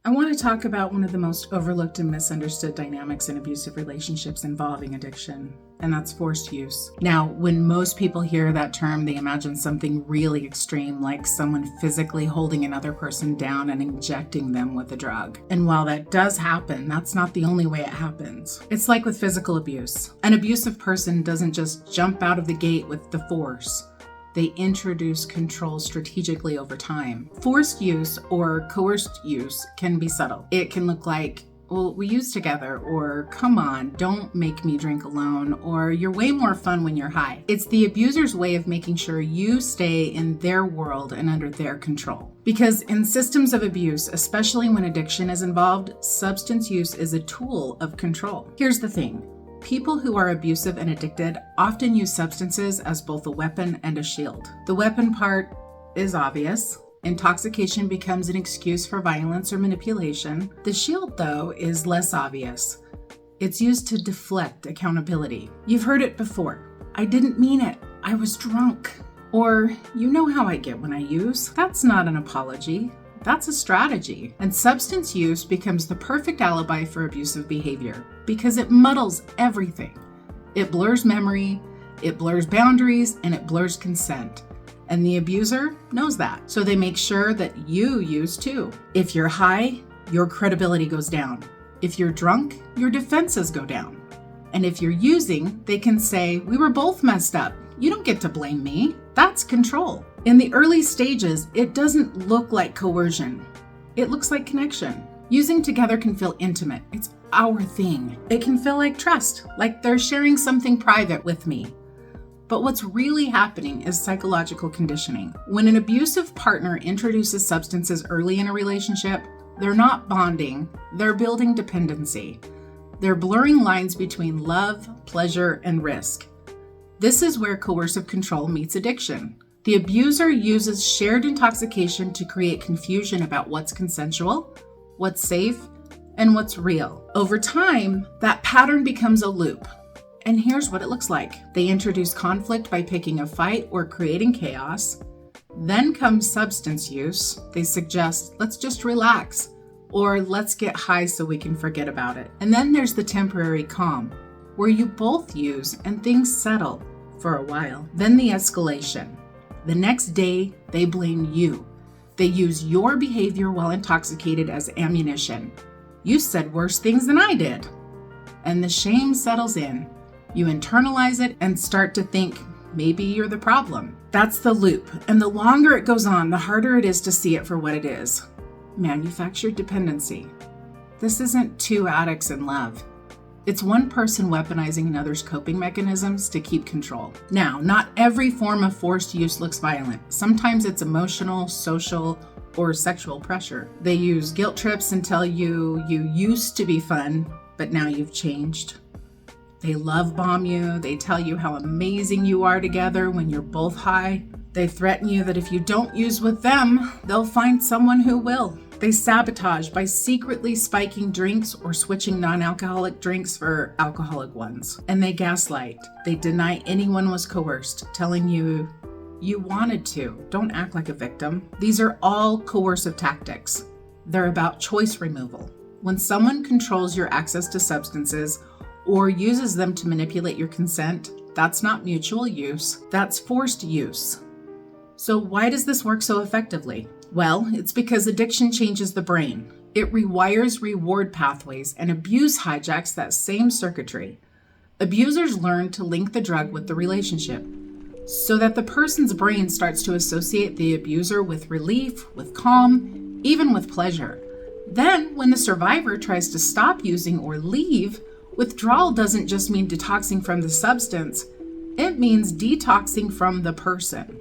I want to talk about one of the most overlooked and misunderstood dynamics in abusive relationships involving addiction, and that's forced use. Now, when most people hear that term, they imagine something really extreme, like someone physically holding another person down and injecting them with a drug. And while that does happen, that's not the only way it happens. It's like with physical abuse. An abusive person doesn't just jump out of the gate with the force. They introduce control strategically over time. Forced use or coerced use can be subtle. It can look like, well, we use together, or come on, don't make me drink alone, or you're way more fun when you're high. It's the abuser's way of making sure you stay in their world and under their control. Because in systems of abuse, especially when addiction is involved, substance use is a tool of control. Here's the thing. People who are abusive and addicted often use substances as both a weapon and a shield. The weapon part is obvious. Intoxication becomes an excuse for violence or manipulation. The shield, though, is less obvious. It's used to deflect accountability. You've heard it before. I didn't mean it. I was drunk. Or, you know how I get when I use. That's not an apology. That's a strategy. And substance use becomes the perfect alibi for abusive behavior because it muddles everything. It blurs memory, it blurs boundaries, and it blurs consent. And the abuser knows that. So they make sure that you use too. If you're high, your credibility goes down. If you're drunk, your defenses go down. And if you're using, they can say, we were both messed up. You don't get to blame me. That's control. In the early stages, it doesn't look like coercion. It looks like connection. Using together can feel intimate. It's our thing. It can feel like trust, like they're sharing something private with me. But what's really happening is psychological conditioning. When an abusive partner introduces substances early in a relationship, they're not bonding, they're building dependency. They're blurring lines between love, pleasure, and risk. This is where coercive control meets addiction. The abuser uses shared intoxication to create confusion about what's consensual, what's safe, and what's real. Over time, that pattern becomes a loop. And here's what it looks like. They introduce conflict by picking a fight or creating chaos. Then comes substance use. They suggest, let's just relax, or let's get high so we can forget about it. And then there's the temporary calm, where you both use and things settle for a while. Then the escalation. The next day, they blame you. They use your behavior while intoxicated as ammunition. You said worse things than I did. And the shame settles in. You internalize it and start to think, maybe you're the problem. That's the loop. And the longer it goes on, the harder it is to see it for what it is. Manufactured dependency. This isn't two addicts in love. It's one person weaponizing another's coping mechanisms to keep control. Now, not every form of forced use looks violent. Sometimes it's emotional, social, or sexual pressure. They use guilt trips and tell you used to be fun, but now you've changed. They love bomb you. They tell you how amazing you are together when you're both high. They threaten you that if you don't use with them, they'll find someone who will. They sabotage by secretly spiking drinks or switching non-alcoholic drinks for alcoholic ones. And they gaslight. They deny anyone was coerced, telling you, you wanted to. Don't act like a victim. These are all coercive tactics. They're about choice removal. When someone controls your access to substances or uses them to manipulate your consent, that's not mutual use, that's forced use. So why does this work so effectively? Well, it's because addiction changes the brain. It rewires reward pathways, and abuse hijacks that same circuitry. Abusers learn to link the drug with the relationship, so that the person's brain starts to associate the abuser with relief, with calm, even with pleasure. Then, when the survivor tries to stop using or leave, withdrawal doesn't just mean detoxing from the substance, it means detoxing from the person.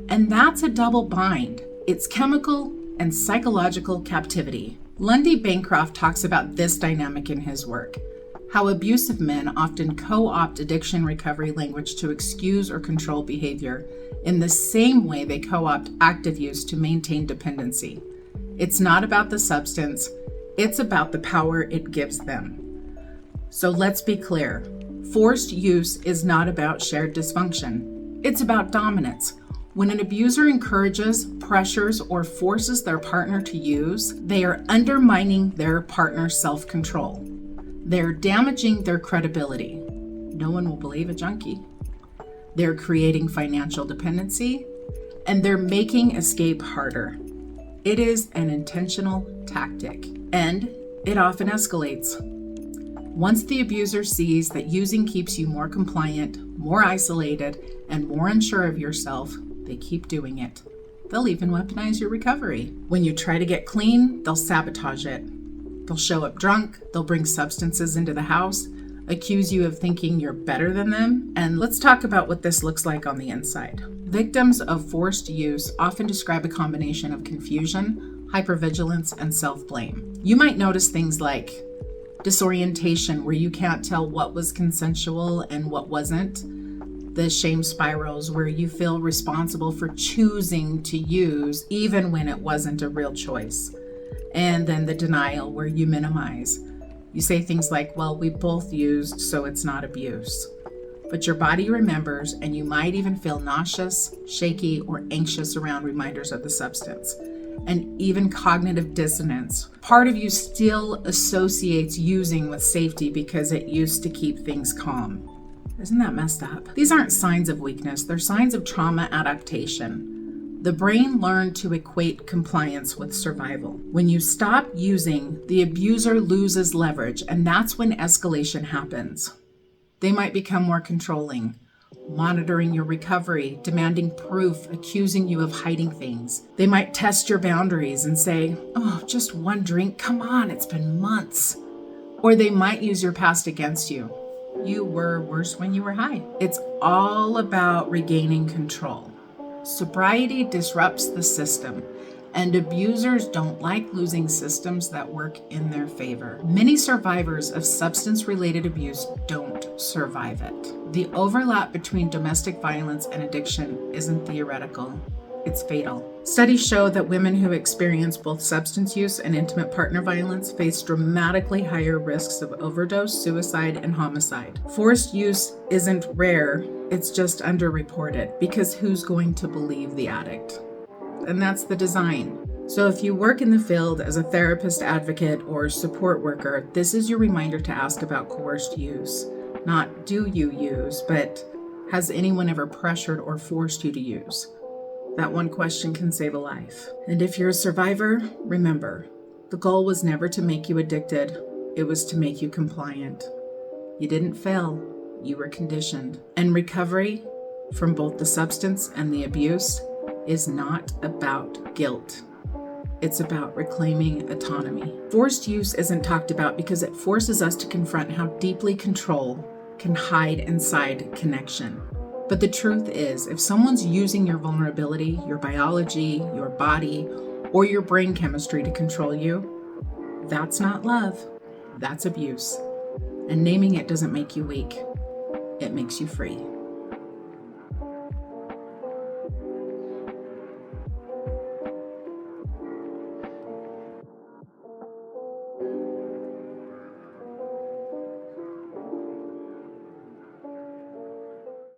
And that's a double bind. It's chemical and psychological captivity. Lundy Bancroft talks about this dynamic in his work, how abusive men often co-opt addiction recovery language to excuse or control behavior in the same way they co-opt active use to maintain dependency. It's not about the substance, it's about the power it gives them. So let's be clear, forced use is not about shared dysfunction. It's about dominance. When an abuser encourages, pressures, or forces their partner to use, they are undermining their partner's self-control. They're damaging their credibility. No one will believe a junkie. They're creating financial dependency, and they're making escape harder. It is an intentional tactic, and it often escalates. Once the abuser sees that using keeps you more compliant, more isolated, and more unsure of yourself, they keep doing it. They'll even weaponize your recovery. When you try to get clean, they'll sabotage it. They'll show up drunk, they'll bring substances into the house, accuse you of thinking you're better than them. And let's talk about what this looks like on the inside. Victims of forced use often describe a combination of confusion, hypervigilance, and self-blame. You might notice things like disorientation, where you can't tell what was consensual and what wasn't. The shame spirals, where you feel responsible for choosing to use even when it wasn't a real choice. And then the denial, where you minimize. You say things like, well, we both used, so it's not abuse. But your body remembers, and you might even feel nauseous, shaky, or anxious around reminders of the substance. And even cognitive dissonance. Part of you still associates using with safety because it used to keep things calm. Isn't that messed up? These aren't signs of weakness, they're signs of trauma adaptation. The brain learned to equate compliance with survival. When you stop using, the abuser loses leverage, and that's when escalation happens. They might become more controlling, monitoring your recovery, demanding proof, accusing you of hiding things. They might test your boundaries and say, oh, just one drink, come on, it's been months. Or they might use your past against you. You were worse when you were high. It's all about regaining control. Sobriety disrupts the system, and abusers don't like losing systems that work in their favor. Many survivors of substance-related abuse don't survive it. The overlap between domestic violence and addiction isn't theoretical. It's fatal. Studies show that women who experience both substance use and intimate partner violence face dramatically higher risks of overdose, suicide, and homicide. Forced use isn't rare, it's just underreported, because who's going to believe the addict? And that's the design. So if you work in the field as a therapist, advocate, or support worker, this is your reminder to ask about coerced use. Not do you use, but has anyone ever pressured or forced you to use? That one question can save a life. And if you're a survivor, remember, the goal was never to make you addicted, it was to make you compliant. You didn't fail, you were conditioned. And recovery from both the substance and the abuse is not about guilt. It's about reclaiming autonomy. Forced use isn't talked about because it forces us to confront how deeply control can hide inside connection. But the truth is, if someone's using your vulnerability, your biology, your body, or your brain chemistry to control you, that's not love, that's abuse. And naming it doesn't make you weak, it makes you free.